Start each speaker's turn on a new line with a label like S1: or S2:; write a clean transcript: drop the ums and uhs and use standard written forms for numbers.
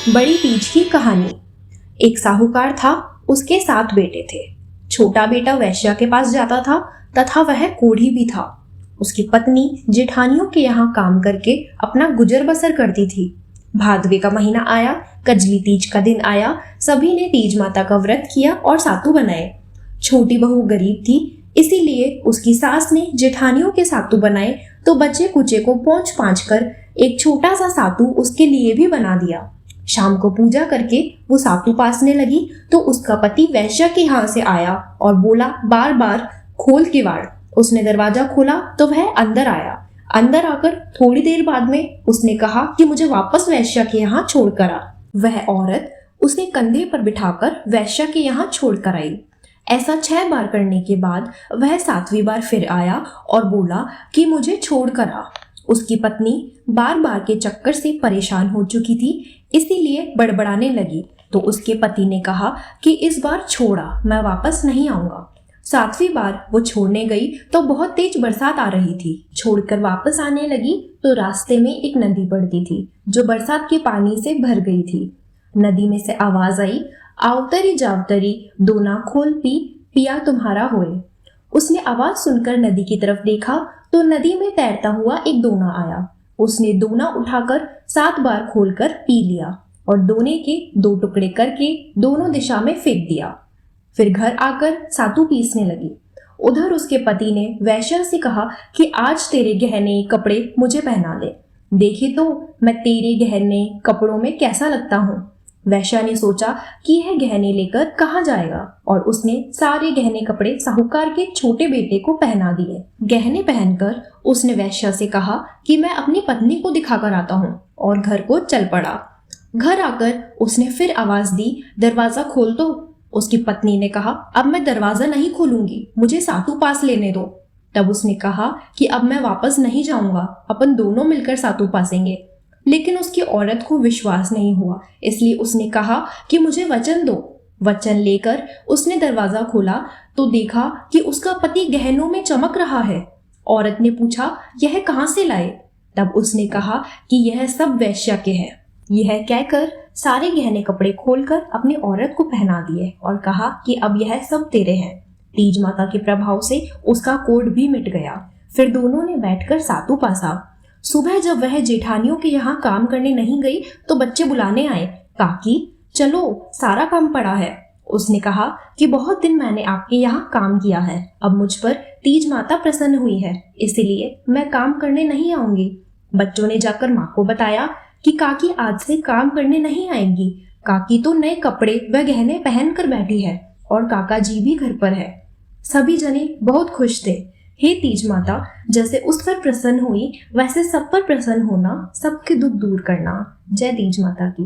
S1: बड़ी तीज की कहानी। एक साहूकार था, उसके 7 बेटे थे। छोटा बेटा वैश्या के पास जाता था तथा वह कोढ़ी भी था। उसकी पत्नी जेठानियों के यहाँ काम करके अपना गुजर बसर करती थी। भादवे का महीना आया, कजली तीज का दिन आया। सभी ने तीज माता का व्रत किया और सातु बनाए। छोटी बहू गरीब थी, इसीलिए उसकी सास ने जेठानियों के सातु बनाए तो बच्चे कुचे को पहुंच पाँच कर एक छोटा सा सातु उसके लिए भी बना दिया। शाम को पूजा करके वो सातु पासने लगी तो उसका पति वैश्या के यहाँ से आया और बोला, बार बार खोल किवाड़। उसने दरवाजा खोला तो वह अंदर आया। अंदर आकर थोड़ी देर बाद में उसने कहा कि मुझे वापस वैश्या के यहाँ छोड़कर आ। वह औरत उसे कंधे पर बिठाकर वैश्या के यहाँ छोड़कर आई। ऐसा 6 बार करने के बाद वह 7वीं बार फिर आया और बोला कि मुझे छोड़कर आ। उसकी पत्नी बार बार के चक्कर से परेशान हो चुकी थी, इसीलिए बड़बड़ाने लगी तो उसके पति ने कहा कि इस बार छोड़ा, मैं वापस नहीं आऊंगा। 7वीं बार वो छोड़ने गई तो बहुत तेज बरसात आ रही थी। छोड़कर वापस आने लगी तो रास्ते में एक नदी पड़ती थी जो बरसात के पानी से भर गई थी। नदी में से आवाज आई, आवतरी जावतरी दोना खोल पी, पिया तुम्हारा होए। उसने आवाज सुनकर नदी की तरफ देखा तो नदी में तैरता हुआ एक दोना आया। उसने दोना उठाकर 7 बार खोलकर पी लिया और दोने के 2 टुकड़े करके दोनों दिशा में फेंक दिया। फिर घर आकर सातु पीसने लगी। उधर उसके पति ने वैश्या से कहा कि आज तेरे गहने कपड़े मुझे पहना दे, देखे तो मैं तेरे गहने कपड़ों में कैसा लगता हूँ। वैश्या ने सोचा कि यह गहने लेकर कहाँ जाएगा और उसने सारे गहने कपड़े साहूकार के छोटे बेटे को पहना दिए। गहने पहनकर उसने वैश्या से कहा कि मैं अपनी पत्नी को दिखाकर आता हूँ और घर को चल पड़ा। घर आकर उसने फिर आवाज दी, दरवाजा खोल दो। उसकी पत्नी ने कहा, अब मैं दरवाजा नहीं खोलूंगी, मुझे सातु पास लेने दो। तब उसने कहा कि अब मैं वापस नहीं जाऊंगा, अपन दोनों मिलकर सातु पासेंगे। लेकिन उसकी औरत को विश्वास नहीं हुआ, इसलिए उसने कहा कि मुझे वचन दो। वचन लेकर उसने दरवाजा खोला तो देखा कि उसका पति गहनों में चमक रहा है। औरत ने पूछा, यह कहाँ से लाए? तब उसने कहा कि यह सब वैश्या के हैं। यह कहकर सारे गहने कपड़े खोलकर अपनी औरत को पहना दिए और कहा कि अब यह सब तेरे हैं। तीज माता के प्रभाव से उसका कोढ़ भी मिट गया। फिर दोनों ने बैठकर सातु पासा। सुबह जब वह जेठानियों के यहाँ काम करने नहीं गई तो बच्चे बुलाने आए, काकी चलो, सारा काम पड़ा है। उसने कहा कि बहुत दिन मैंने आपके यहाँ काम किया है, अब मुझ पर तीज माता प्रसन्न हुई है, इसलिए मैं काम करने नहीं आऊंगी। बच्चों ने जाकर माँ को बताया कि काकी आज से काम करने नहीं आएंगी। काकी तो नए कपड़े व गहने पहन कर बैठी है और काका जी भी घर पर है। सभी जने बहुत खुश थे। हे तीज माता, जैसे उस पर प्रसन्न हुई वैसे सब पर प्रसन्न होना, सबके दुख दूर करना। जय तीज माता की।